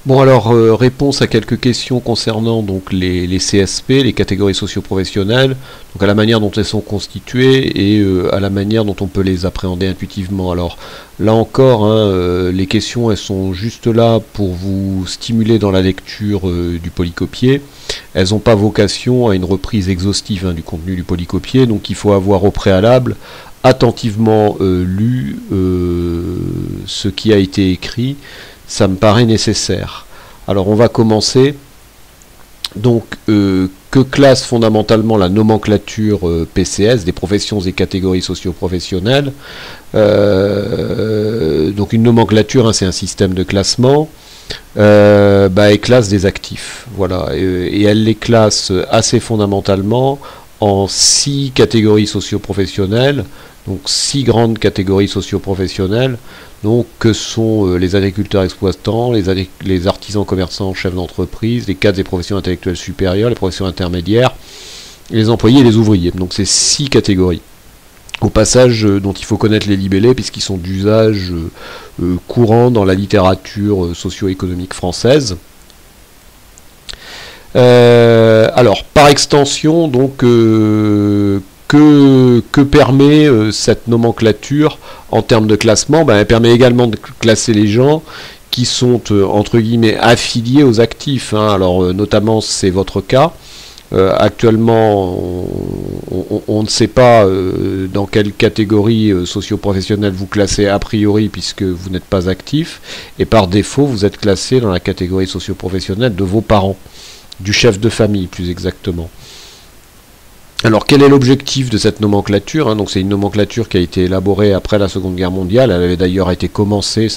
Bon alors, réponse à quelques questions concernant donc les CSP, les catégories socio-professionnelles, donc à la manière dont elles sont constituées et à la manière dont on peut les appréhender intuitivement. Alors là encore, hein, les questions elles sont juste là pour vous stimuler dans la lecture du polycopié. Elles n'ont pas vocation à une reprise exhaustive hein, du contenu du polycopié, donc il faut avoir au préalable attentivement lu ce qui a été écrit. Ça me paraît nécessaire. Alors on va commencer. Donc que classe fondamentalement la nomenclature PCS des professions et catégories socio-professionnelles. Donc une nomenclature, hein, c'est un système de classement. Elle classe des actifs. Voilà. Et elle les classe assez fondamentalement en 6 catégories socio-professionnelles. Donc 6 grandes catégories socio-professionnelles, donc que sont les agriculteurs exploitants, les artisans commerçants, chefs d'entreprise, les cadres des professions intellectuelles supérieures, les professions intermédiaires, les employés et les ouvriers. Donc c'est 6 catégories. Au passage, dont il faut connaître les libellés, puisqu'ils sont d'usage courant dans la littérature socio-économique française. Alors, par extension, donc, que permet cette nomenclature en termes de classement? Elle permet également de classer les gens qui sont entre guillemets affiliés aux actifs, hein. Alors notamment c'est votre cas. Actuellement on ne sait pas dans quelle catégorie socio-professionnelle vous classez a priori puisque vous n'êtes pas actif, et par défaut vous êtes classé dans la catégorie socio-professionnelle de vos parents, du chef de famille plus exactement. Alors quel est l'objectif de cette nomenclature, hein? Donc c'est une nomenclature qui a été élaborée après la Seconde Guerre mondiale. Elle avait d'ailleurs été commencée,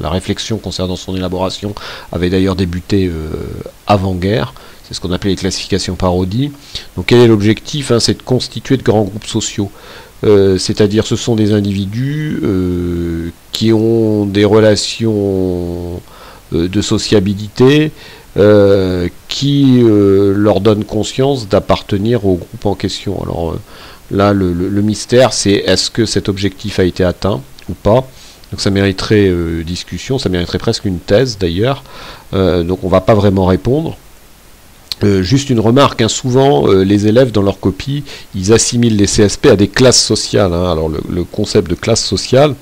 la réflexion concernant son élaboration avait d'ailleurs débuté avant-guerre. C'est ce qu'on appelait les classifications parodies. Donc quel est l'objectif, hein? C'est de constituer de grands groupes sociaux. C'est-à-dire ce sont des individus qui ont des relations de sociabilité, qui leur donne conscience d'appartenir au groupe en question. Alors là, le mystère, c'est est-ce que cet objectif a été atteint ou pas. Donc ça mériterait discussion, ça mériterait presque une thèse d'ailleurs. Donc on ne va pas vraiment répondre. Juste une remarque, hein, souvent les élèves dans leur copie, ils assimilent les CSP à des classes sociales, hein. Alors le concept de classe sociale,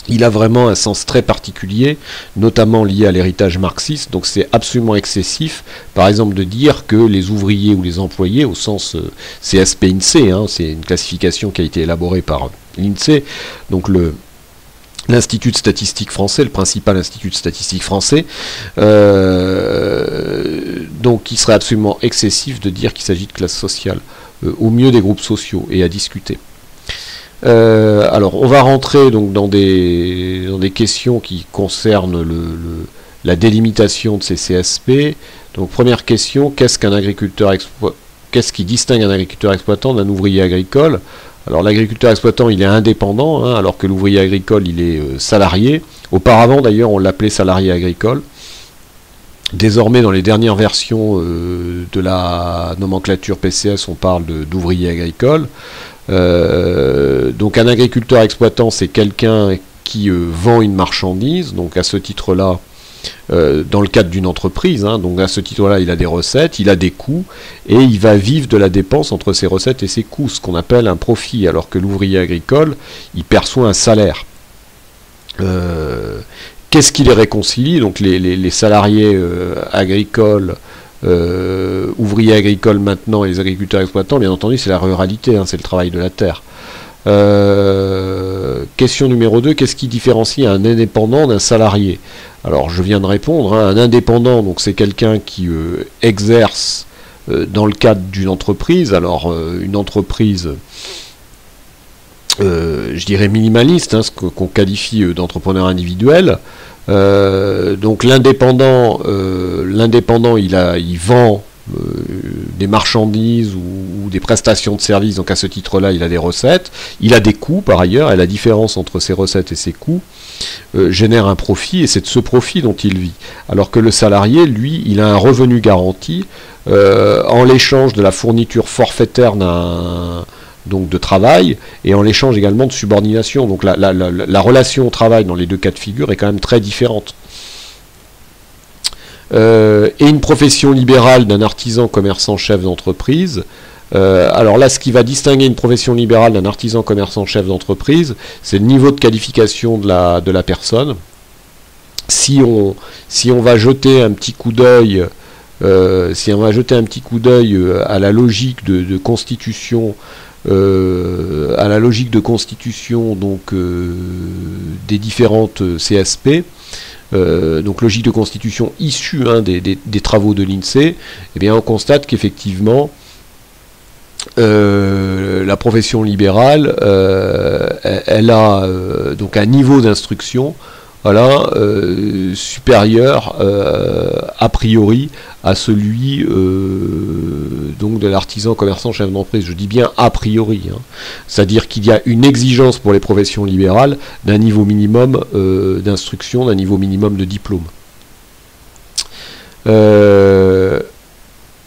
il a vraiment un sens très particulier, notamment lié à l'héritage marxiste, donc c'est absolument excessif, par exemple de dire que les ouvriers ou les employés, au sens CSP-INSEE, hein, c'est une classification qui a été élaborée par l'INSEE, donc l'Institut de statistique français, le principal institut de statistique français, donc il serait absolument excessif de dire qu'il s'agit de classe sociale, au mieux des groupes sociaux, et à discuter. Alors on va rentrer donc dans des questions qui concernent la délimitation de ces CSP. Donc première question, qu'est-ce qui distingue un agriculteur exploitant d'un ouvrier agricole? Alors l'agriculteur exploitant il est indépendant, hein, alors que l'ouvrier agricole il est salarié. Auparavant d'ailleurs on l'appelait salarié agricole. Désormais dans les dernières versions de la nomenclature PCS on parle d'ouvrier agricole. Donc un agriculteur exploitant c'est quelqu'un qui vend une marchandise, donc à ce titre-là, dans le cadre d'une entreprise, hein, donc à ce titre-là il a des recettes, il a des coûts, et il va vivre de la dépense entre ses recettes et ses coûts, ce qu'on appelle un profit, alors que l'ouvrier agricole, il perçoit un salaire. Qu'est-ce qui les réconcilie? Donc les salariés agricoles, ouvriers agricoles maintenant et les agriculteurs exploitants, bien entendu c'est la ruralité, hein, c'est le travail de la terre. Question numéro 2, qu'est-ce qui différencie un indépendant d'un salarié? Alors je viens de répondre, hein, un indépendant donc c'est quelqu'un qui exerce dans le cadre d'une entreprise, alors une entreprise je dirais minimaliste, hein, ce qu'on qualifie d'entrepreneur individuel. Donc l'indépendant il vend des marchandises ou des prestations de services, donc à ce titre-là il a des recettes, il a des coûts par ailleurs, et la différence entre ses recettes et ses coûts génère un profit, et c'est de ce profit dont il vit. Alors que le salarié, lui, il a un revenu garanti en l'échange de la fourniture forfaitaire donc de travail, et en l'échange également de subordination. Donc la relation au travail dans les deux cas de figure est quand même très différente. et une profession libérale d'un artisan, commerçant, chef d'entreprise. Alors là, ce qui va distinguer une profession libérale d'un artisan, commerçant, chef d'entreprise, c'est le niveau de qualification de la personne. Si on va jeter un petit coup d'œil, à la logique de constitution, donc des différentes CSP. Donc logique de constitution issue des travaux de l'INSEE, eh bien on constate qu'effectivement la profession libérale elle a donc un niveau d'instruction, voilà, supérieur a priori à celui donc de l'artisan, commerçant, chef d'entreprise. Je dis bien a priori, hein. C'est-à-dire qu'il y a une exigence pour les professions libérales d'un niveau minimum d'instruction, d'un niveau minimum de diplôme.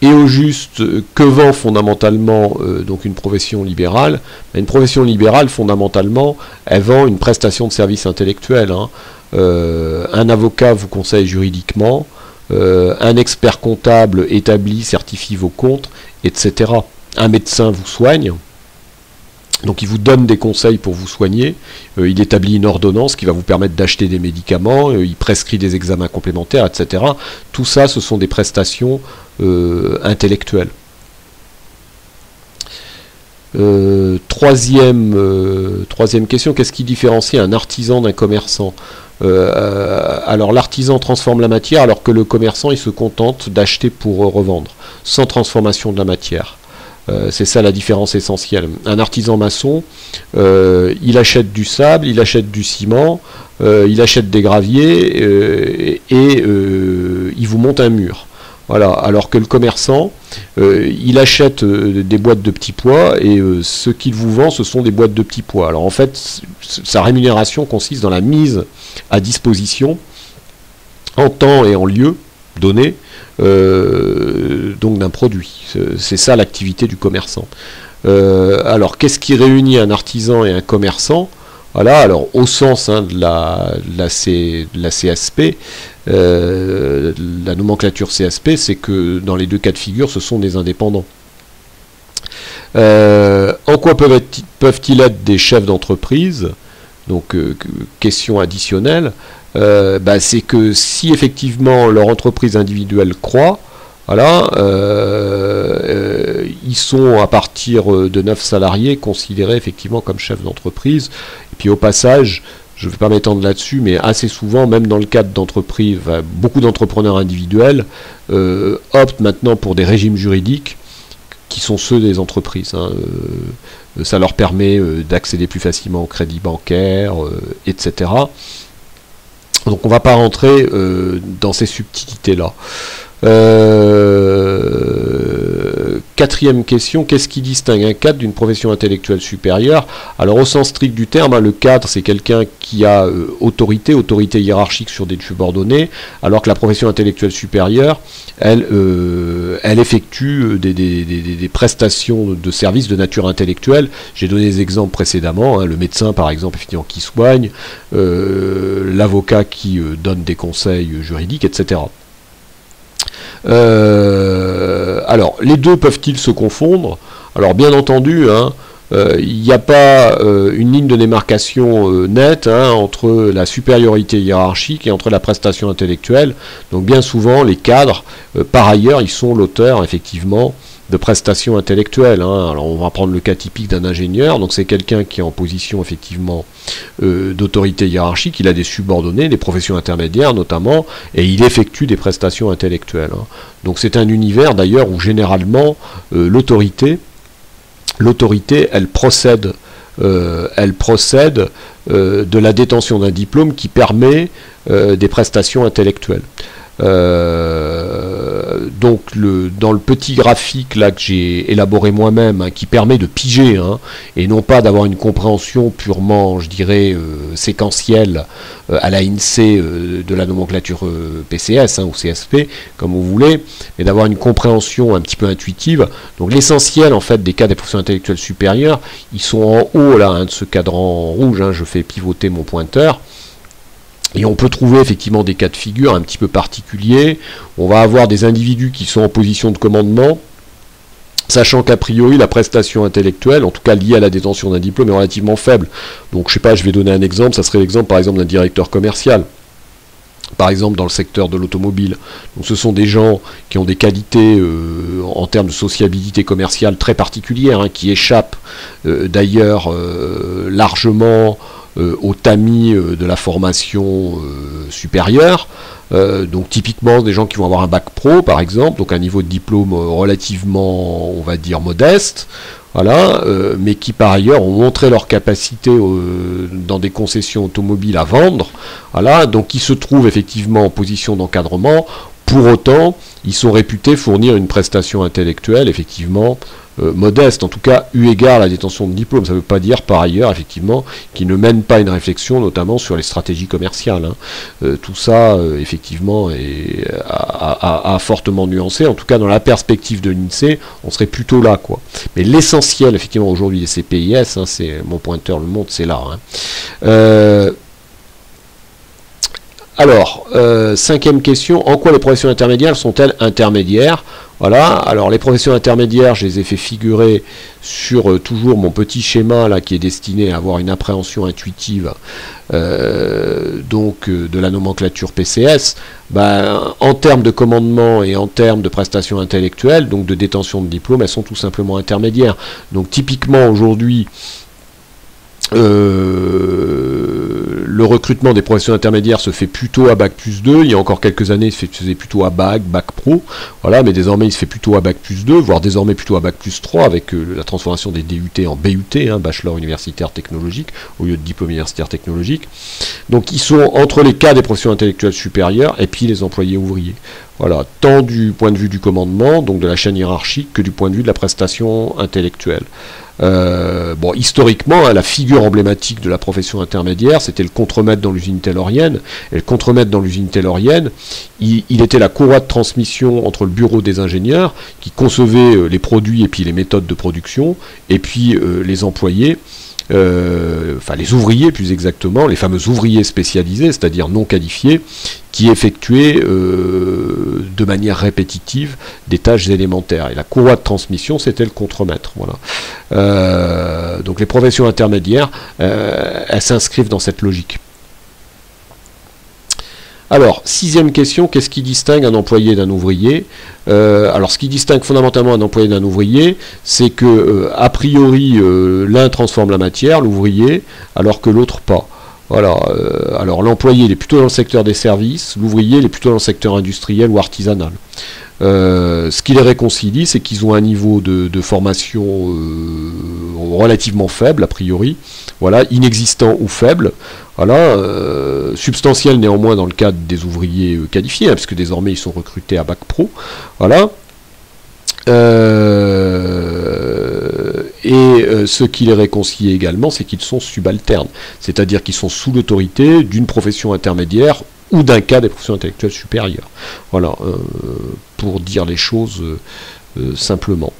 Et au juste, que vend fondamentalement donc une profession libérale? Une profession libérale, fondamentalement, elle vend une prestation de service intellectuel, hein. Un avocat vous conseille juridiquement, un expert comptable établit, certifie vos comptes, etc. Un médecin vous soigne, donc il vous donne des conseils pour vous soigner, il établit une ordonnance qui va vous permettre d'acheter des médicaments, il prescrit des examens complémentaires, etc. Tout ça, ce sont des prestations intellectuelles. Troisième question, qu'est-ce qui différencie un artisan d'un commerçant? Alors l'artisan transforme la matière, alors que le commerçant il se contente d'acheter pour revendre, sans transformation de la matière. C'est ça la différence essentielle. Un artisan maçon, il achète du sable, il achète du ciment, il achète des graviers et il vous monte un mur. Voilà. Alors que le commerçant, il achète des boîtes de petits pois et ce qu'il vous vend, ce sont des boîtes de petits pois. Alors en fait, sa rémunération consiste dans la mise à disposition en temps et en lieu donné donc d'un produit. C'est ça l'activité du commerçant. Alors qu'est-ce qui réunit un artisan et un commerçant? Voilà, alors au sens de la CSP, la nomenclature CSP, c'est que dans les deux cas de figure, ce sont des indépendants. En quoi peuvent-ils être des chefs d'entreprise? Donc, question additionnelle, c'est que si effectivement leur entreprise individuelle croît, voilà, ils sont à partir de 9 salariés considérés effectivement comme chefs d'entreprise. Et puis au passage, je ne vais pas m'étendre là-dessus, mais assez souvent, même dans le cadre d'entreprises, beaucoup d'entrepreneurs individuels optent maintenant pour des régimes juridiques qui sont ceux des entreprises, hein. Ça leur permet d'accéder plus facilement au crédit bancaire, etc. Donc on ne va pas rentrer dans ces subtilités-là. Quatrième question, qu'est-ce qui distingue un cadre d'une profession intellectuelle supérieure? Alors au sens strict du terme, le cadre c'est quelqu'un qui a autorité hiérarchique sur des subordonnés, alors que la profession intellectuelle supérieure, elle effectue des prestations de services de nature intellectuelle. J'ai donné des exemples précédemment, le médecin par exemple effectivement qui soigne, l'avocat qui donne des conseils juridiques, etc. Alors, les deux peuvent-ils se confondre? Alors, bien entendu, il n'y a pas une ligne de démarcation nette entre la supériorité hiérarchique et entre la prestation intellectuelle. Donc, bien souvent, les cadres, par ailleurs, ils sont l'auteur, effectivement, de prestations intellectuelles. Alors, on va prendre le cas typique d'un ingénieur. Donc, c'est quelqu'un qui est en position, effectivement, d'autorité hiérarchique. Il a des subordonnés, des professions intermédiaires, notamment, et il effectue des prestations intellectuelles. Donc, c'est un univers, d'ailleurs, où, généralement, l'autorité, elle procède de la détention d'un diplôme qui permet des prestations intellectuelles. Donc dans le petit graphique là que j'ai élaboré moi-même, qui permet de piger, et non pas d'avoir une compréhension purement, je dirais, séquentielle à la INSEE de la nomenclature PCS ou CSP, comme vous voulez, mais d'avoir une compréhension un petit peu intuitive. Donc l'essentiel en fait des cas des professions intellectuelles supérieures, ils sont en haut là, de ce cadran rouge, je fais pivoter mon pointeur. Et on peut trouver effectivement des cas de figure un petit peu particuliers. On va avoir des individus qui sont en position de commandement, sachant qu'a priori la prestation intellectuelle, en tout cas liée à la détention d'un diplôme, est relativement faible. Donc je sais pas, je vais donner un exemple, ça serait l'exemple par exemple d'un directeur commercial. Par exemple dans le secteur de l'automobile. Donc ce sont des gens qui ont des qualités en termes de sociabilité commerciale très particulières, hein, qui échappent d'ailleurs largement au tamis de la formation supérieure. Donc typiquement des gens qui vont avoir un bac pro par exemple, donc un niveau de diplôme relativement, on va dire, modeste, voilà, mais qui par ailleurs ont montré leur capacité dans des concessions automobiles à vendre, voilà, donc qui se trouvent effectivement en position d'encadrement. Pour autant, ils sont réputés fournir une prestation intellectuelle effectivement modeste, en tout cas eu égard à la détention de diplôme. Ça ne veut pas dire par ailleurs effectivement qu'ils ne mènent pas une réflexion notamment sur les stratégies commerciales, hein. Tout ça effectivement a fortement nuancé, en tout cas dans la perspective de l'INSEE on serait plutôt là, quoi. Mais l'essentiel effectivement aujourd'hui des CPIS, hein, c'est mon pointeur le montre, c'est là, hein. Alors, cinquième question, en quoi les professions intermédiaires sont-elles intermédiaires? Voilà, alors les professions intermédiaires, je les ai fait figurer sur toujours mon petit schéma là qui est destiné à avoir une appréhension intuitive de la nomenclature PCS. Ben, en termes de commandement et en termes de prestations intellectuelles, donc de détention de diplôme, elles sont tout simplement intermédiaires. Donc typiquement aujourd'hui, le recrutement des professions intermédiaires se fait plutôt à Bac+2, il y a encore quelques années il se faisait plutôt à Bac Pro, voilà, mais désormais il se fait plutôt à Bac+2, voire désormais plutôt à Bac+3 avec la transformation des DUT en BUT, hein, Bachelor universitaire technologique, au lieu de diplôme universitaire technologique. Donc ils sont entre les cas des professions intellectuelles supérieures et puis les employés ouvriers. Voilà, tant du point de vue du commandement, donc de la chaîne hiérarchique, que du point de vue de la prestation intellectuelle. Bon, historiquement, hein, la figure emblématique de la profession intermédiaire, c'était le contremaître dans l'usine taylorienne. Et le contremaître dans l'usine taylorienne, il était la courroie de transmission entre le bureau des ingénieurs, qui concevait les produits et puis les méthodes de production, et puis les employés, enfin les ouvriers plus exactement, les fameux ouvriers spécialisés, c'est-à-dire non qualifiés, qui effectuaient de manière répétitive des tâches élémentaires. Et la courroie de transmission, c'était le contremaître. Voilà. Donc les professions intermédiaires, elles s'inscrivent dans cette logique. Alors, sixième question, qu'est-ce qui distingue un employé d'un ouvrier? Alors, ce qui distingue fondamentalement un employé d'un ouvrier, c'est que, a priori, l'un transforme la matière, l'ouvrier, alors que l'autre pas. Voilà. Alors, l'employé, il est plutôt dans le secteur des services, l'ouvrier, il est plutôt dans le secteur industriel ou artisanal. Ce qui les réconcilie, c'est qu'ils ont un niveau de formation relativement faible, a priori, voilà, inexistant ou faible, voilà, substantiel néanmoins dans le cadre des ouvriers qualifiés, hein, puisque désormais ils sont recrutés à Bac Pro, voilà. Ce qui les réconcilie également, c'est qu'ils sont subalternes, c'est-à-dire qu'ils sont sous l'autorité d'une profession intermédiaire ou d'un cas des professions intellectuelles supérieures. Voilà, pour dire les choses simplement.